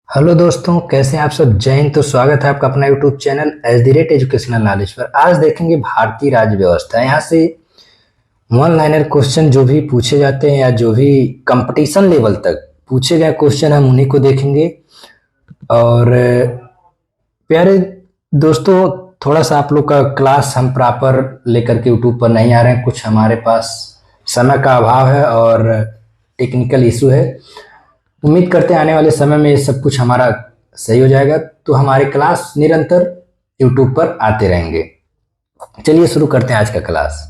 Hello दोस्तों, कैसे हैं आप सब। जय हिंद। तो स्वागत है आपका अपना यूट्यूब चैनल @ एजुकेशनल नॉलेज पर। आज देखेंगे भारतीय राज्य व्यवस्था। यहाँ से वन लाइनर क्वेश्चन जो भी पूछे जाते हैं या जो भी कंपटीशन लेवल तक पूछे गए क्वेश्चन हम उन्हीं को देखेंगे। और प्यारे दोस्तों, थोड़ा सा आप लोग का क्लास हम प्रॉपर लेकर के यूट्यूब पर नहीं आ रहे हैं। कुछ हमारे पास समय का अभाव है और टेक्निकल इशू है। उम्मीद करते हैं आने वाले समय में ये सब कुछ हमारा सही हो जाएगा, तो हमारे क्लास निरंतर यूट्यूब पर आते रहेंगे। चलिए शुरू करते हैं आज का क्लास।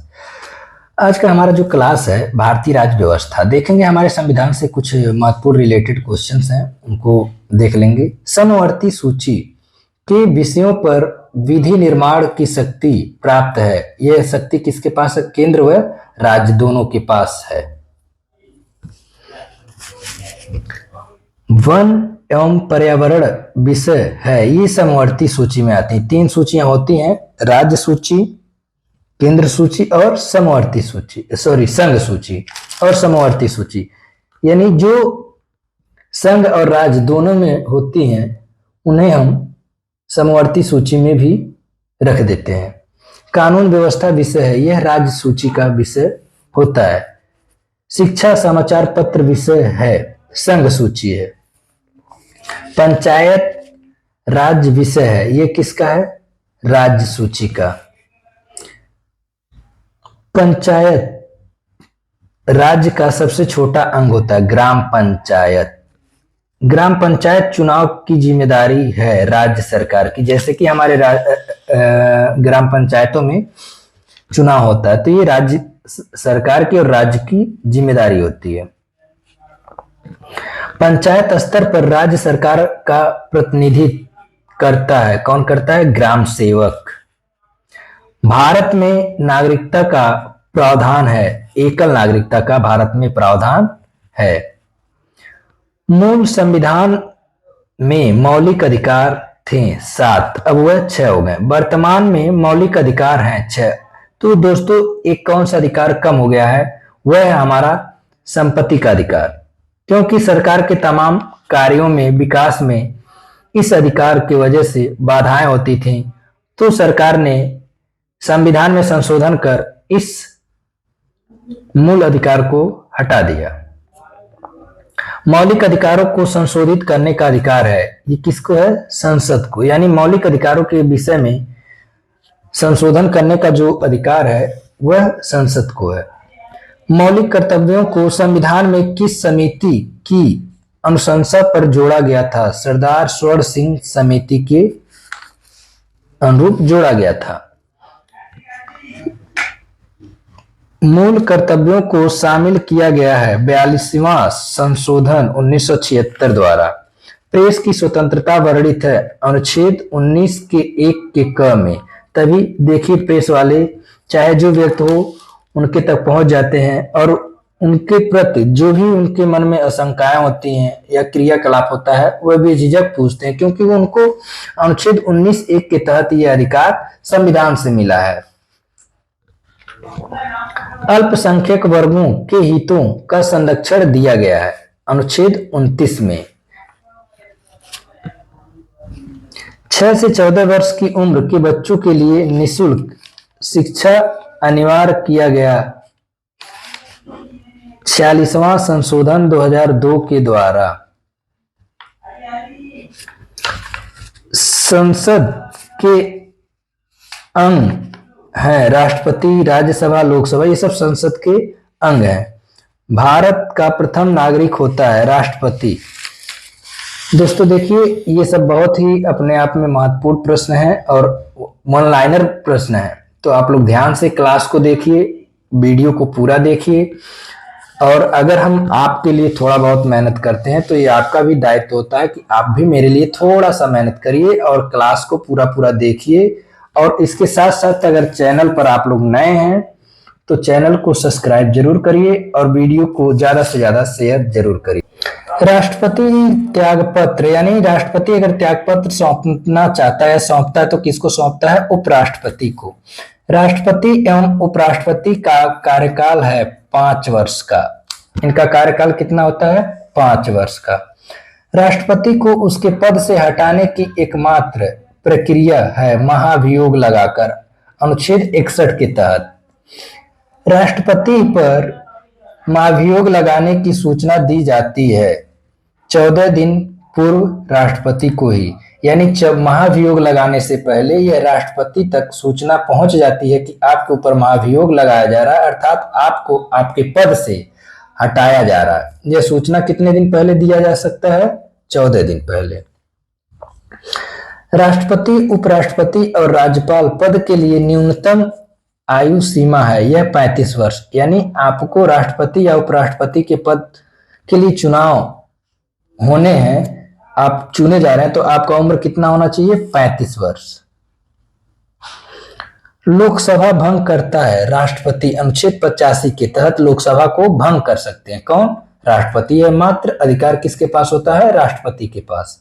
आज का हमारा जो क्लास है भारतीय राज्य व्यवस्था, देखेंगे हमारे संविधान से कुछ महत्वपूर्ण रिलेटेड क्वेश्चंस हैं, उनको देख लेंगे। समवर्ती सूची के विषयों पर विधि निर्माण की शक्ति प्राप्त है। यह शक्ति किसके पास है? केंद्र व राज्य दोनों के पास है। वन एवं पर्यावरण विषय है, ये समवर्ती सूची में आती हैं। 3 सूचियां होती हैं: राज्य सूची, केंद्र सूची और समवर्ती सूची, संघ सूची और समवर्ती सूची। यानी जो संघ और राज्य दोनों में होती हैं उन्हें हम समवर्ती सूची में भी रख देते हैं। कानून व्यवस्था विषय है, यह राज्य सूची का विषय होता है। शिक्षा समाचार पत्र विषय है, संघ सूची है। पंचायत राज्य विषय है, ये किसका है? राज्य सूची का। पंचायत राज्य का सबसे छोटा अंग होता है ग्राम पंचायत। ग्राम पंचायत चुनाव की जिम्मेदारी है राज्य सरकार की। जैसे कि हमारे ग्राम पंचायतों में चुनाव होता है, तो ये राज्य सरकार की और राज्य की जिम्मेदारी होती है। पंचायत स्तर पर राज्य सरकार का प्रतिनिधित्व करता है। कौन करता है? ग्राम सेवक। भारत में नागरिकता का प्रावधान है, एकल नागरिकता का भारत में प्रावधान है। मूल संविधान में मौलिक अधिकार थे 7, अब वह 6 हो गए। वर्तमान में मौलिक अधिकार हैं 6। तो दोस्तों एक कौन सा अधिकार कम हो गया है? वह है हमारा संपत्ति का अधिकार, क्योंकि सरकार के तमाम कार्यों में, विकास में इस अधिकार की वजह से बाधाएं होती थीं, तो सरकार ने संविधान में संशोधन कर इस मूल अधिकार को हटा दिया। मौलिक अधिकारों को संशोधित करने का अधिकार है, ये किसको है? संसद को। यानी मौलिक अधिकारों के विषय में संशोधन करने का जो अधिकार है वह संसद को है। मौलिक कर्तव्यों को संविधान में किस समिति की अनुशंसा पर जोड़ा गया था? सरदार स्वर्ण सिंह समिति के अनुरूप जोड़ा गया था। मूल कर्तव्यों को शामिल किया गया है 42वां संशोधन 1976 द्वारा। प्रेस की स्वतंत्रता वर्णित है अनुच्छेद 19 के 1 के क में। तभी देखिए प्रेस वाले चाहे जो व्यक्ति हो उनके तक पहुंच जाते हैं और उनके प्रति जो भी उनके मन में आशंकाएं होती हैं या क्रियाकलाप होता है वह बेझिझक पूछते हैं, क्योंकि वो उनको अनुच्छेद 19(1) के तहत यह अधिकार संविधान से मिला है। अल्पसंख्यक वर्गों के हितों का संरक्षण दिया गया है अनुच्छेद 29 में। 6 से 14 वर्ष की उम्र के बच्चों के लिए निःशुल्क शिक्षा अनिवार्य किया गया 46वां संशोधन 2002 के द्वारा। संसद के अंग हैं राष्ट्रपति, राज्यसभा, लोकसभा, ये सब संसद के अंग हैं। भारत का प्रथम नागरिक होता है राष्ट्रपति। दोस्तों देखिए ये सब बहुत ही अपने आप में महत्वपूर्ण प्रश्न है और वन लाइनर प्रश्न है, तो आप लोग ध्यान से क्लास को देखिए, वीडियो को पूरा देखिए। और अगर हम आपके लिए थोड़ा बहुत मेहनत करते हैं तो ये आपका भी दायित्व होता है कि आप भी मेरे लिए थोड़ा सा मेहनत करिए और क्लास को पूरा देखिए। और इसके साथ साथ अगर चैनल पर आप लोग नए हैं तो चैनल को सब्सक्राइब जरूर करिए और वीडियो को ज्यादा से ज्यादा शेयर जरूर करिए। राष्ट्रपति त्यागपत्र, यानी राष्ट्रपति अगर त्यागपत्र सौंपना चाहता है, सौंपता है तो किसको सौंपता है? उपराष्ट्रपति को। राष्ट्रपति एवं उपराष्ट्रपति का कार्यकाल है 5 वर्ष का। इनका कार्यकाल कितना होता है? 5 वर्ष का। राष्ट्रपति को उसके पद से हटाने की एकमात्र प्रक्रिया है महाभियोग लगाकर। अनुच्छेद 61 के तहत राष्ट्रपति पर महाभियोग लगाने की सूचना दी जाती है 14 दिन पूर्व राष्ट्रपति को ही, यानी जब महाभियोग लगाने से पहले यह राष्ट्रपति तक सूचना पहुंच जाती है कि आपके ऊपर महाभियोग लगाया जा रहा है, अर्थात आपको आपके पद से हटाया जा रहा है। यह सूचना कितने दिन पहले दिया जा सकता है? 14 दिन पहले। राष्ट्रपति, उपराष्ट्रपति और राज्यपाल पद के लिए न्यूनतम आयु सीमा है, यह 35 वर्ष। यानी आपको राष्ट्रपति या उपराष्ट्रपति के पद के लिए चुनाव होने हैं, आप चुने जा रहे हैं, तो आपका उम्र कितना होना चाहिए? 35 वर्ष। लोकसभा भंग करता है राष्ट्रपति। अनुच्छेद 85 के तहत लोकसभा को भंग कर सकते हैं कौन? राष्ट्रपति। यह मात्र अधिकार किसके पास होता है? राष्ट्रपति के पास।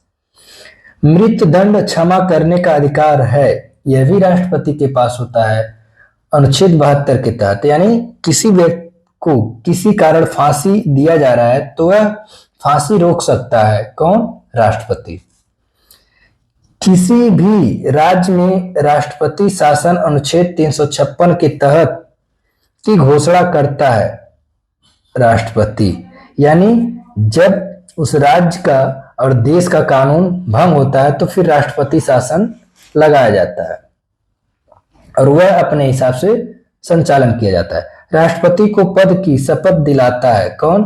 मृत्युदंड क्षमा करने का अधिकार है, यह भी राष्ट्रपति के पास होता है अनुच्छेद 72 के तहत। यानी किसी व्यक्ति को किसी कारण फांसी दिया जा रहा है तो वह फांसी रोक सकता है कौन? राष्ट्रपति। किसी भी राज्य में राष्ट्रपति शासन अनुच्छेद 356 के तहत की घोषणा करता है राष्ट्रपति। यानी जब उस राज्य का और देश का कानून भंग होता है तो फिर राष्ट्रपति शासन लगाया जाता है और वह अपने हिसाब से संचालन किया जाता है। राष्ट्रपति को पद की शपथ दिलाता है कौन?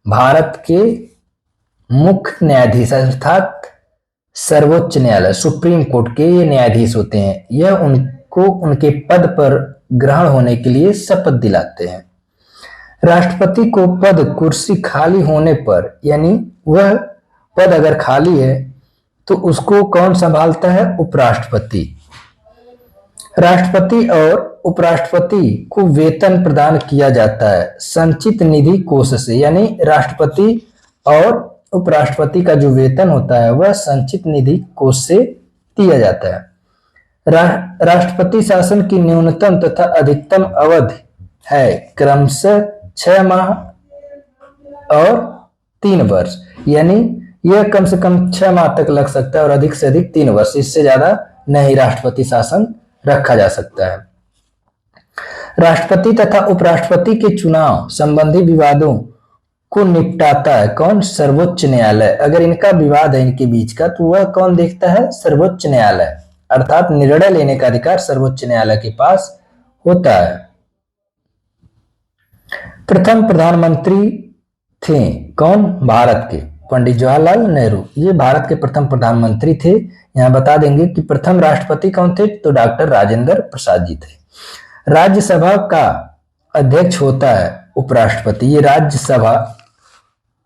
भारत के मुख्य न्यायाधीश, अर्थात सर्वोच्च न्यायालय, सुप्रीम कोर्ट के ये न्यायाधीश होते हैं। यह उनको उनके पद पर ग्रहण होने के लिए शपथ दिलाते हैं। राष्ट्रपति को पद कुर्सी खाली होने पर, यानी वह पद अगर खाली है तो उसको कौन संभालता है? उपराष्ट्रपति। राष्ट्रपति और उपराष्ट्रपति को वेतन प्रदान किया जाता है संचित निधि कोष से। यानी राष्ट्रपति और उपराष्ट्रपति का जो वेतन होता है वह संचित निधि कोष से दिया जाता है। राष्ट्रपति शासन की न्यूनतम तथा अधिकतम अवधि है क्रमशः 6 माह और 3 वर्ष। यानी यह कम से कम 6 माह तक लग सकता है और अधिक से अधिक 3 वर्ष, इससे ज्यादा नहीं राष्ट्रपति शासन रखा जा सकता है। राष्ट्रपति तथा उपराष्ट्रपति के चुनाव संबंधी विवादों को निपटाता है कौन? सर्वोच्च न्यायालय। अगर इनका विवाद है इनके बीच का तो वह कौन देखता है? सर्वोच्च न्यायालय। अर्थात निर्णय लेने का अधिकार सर्वोच्च न्यायालय के पास होता है। प्रथम प्रधानमंत्री थे कौन? भारत के पंडित जवाहरलाल नेहरू। ये भारत के प्रथम प्रधानमंत्री थे। यहाँ बता देंगे कि प्रथम राष्ट्रपति कौन थे? तो डॉक्टर राजेंद्र प्रसाद जी थे। राज्यसभा का अध्यक्ष होता है उपराष्ट्रपति। ये राज्यसभा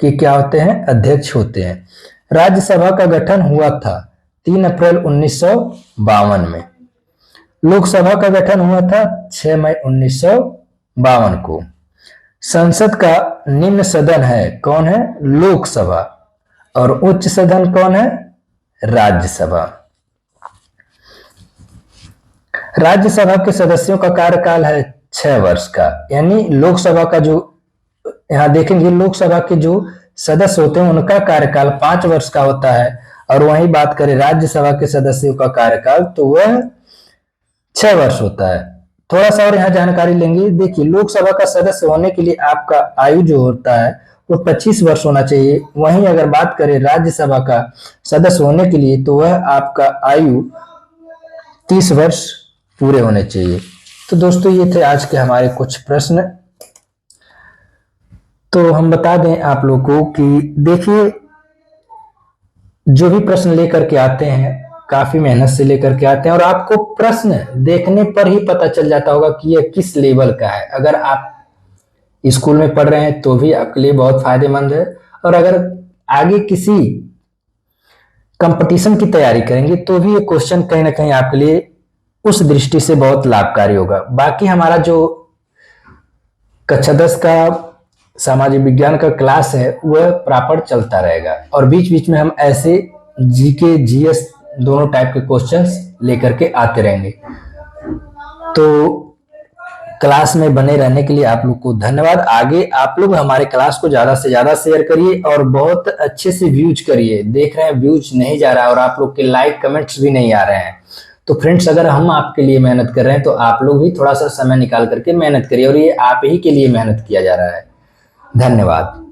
के क्या होते हैं? अध्यक्ष होते हैं। राज्यसभा का गठन हुआ था 3 अप्रैल 1952 में। लोकसभा का गठन हुआ था 6 मई 1952 को। संसद का निम्न सदन है कौन है? लोकसभा। और उच्च सदन कौन है? राज्यसभा। राज्यसभा के सदस्यों का कार्यकाल है 6 वर्ष का। यानी लोकसभा का जो यहाँ देखेंगे, लोकसभा के जो सदस्य होते हैं उनका कार्यकाल 5 वर्ष का होता है और वहीं बात करें राज्यसभा के सदस्यों का कार्यकाल तो वह 6 वर्ष होता है। थोड़ा सा और यहाँ जानकारी लेंगे। देखिए, लोकसभा का सदस्य होने के लिए आपका आयु जो होता है वो 25 वर्ष होना चाहिए। वहीं अगर बात करें राज्यसभा का सदस्य होने के लिए तो वह आपका आयु 30 वर्ष पूरे होने चाहिए। तो दोस्तों, ये थे आज के हमारे कुछ प्रश्न। तो हम बता दें आप लोगों को कि देखिए, जो भी प्रश्न लेकर के आते हैं काफी मेहनत से लेकर के आते हैं और आपको प्रश्न देखने पर ही पता चल जाता होगा कि यह किस लेवल का है। अगर आप स्कूल में पढ़ रहे हैं तो भी आपके लिए बहुत फायदेमंद है और अगर आगे किसी कंपटीशन की तैयारी करेंगे तो भी ये क्वेश्चन कहीं ना कहीं आपके लिए उस दृष्टि से बहुत लाभकारी होगा। बाकी हमारा जो कक्षा 10 का सामाजिक विज्ञान का क्लास है वह प्रॉपर चलता रहेगा और बीच बीच में हम ऐसे जीके जीएस दोनों टाइप के क्वेश्चंस लेकर के आते रहेंगे। तो क्लास में बने रहने के लिए आप लोग को धन्यवाद। आगे आप लोग हमारे क्लास को ज्यादा से ज्यादा शेयर करिए और बहुत अच्छे से व्यूज करिए। देख रहे हैं व्यूज नहीं जा रहा है और आप लोग के लाइक कमेंट्स भी नहीं आ रहे हैं। तो फ्रेंड्स, अगर हम आपके लिए मेहनत कर रहे हैं तो आप लोग भी थोड़ा सा समय निकाल करके मेहनत करिए, और ये आप ही के लिए मेहनत किया जा रहा है। धन्यवाद।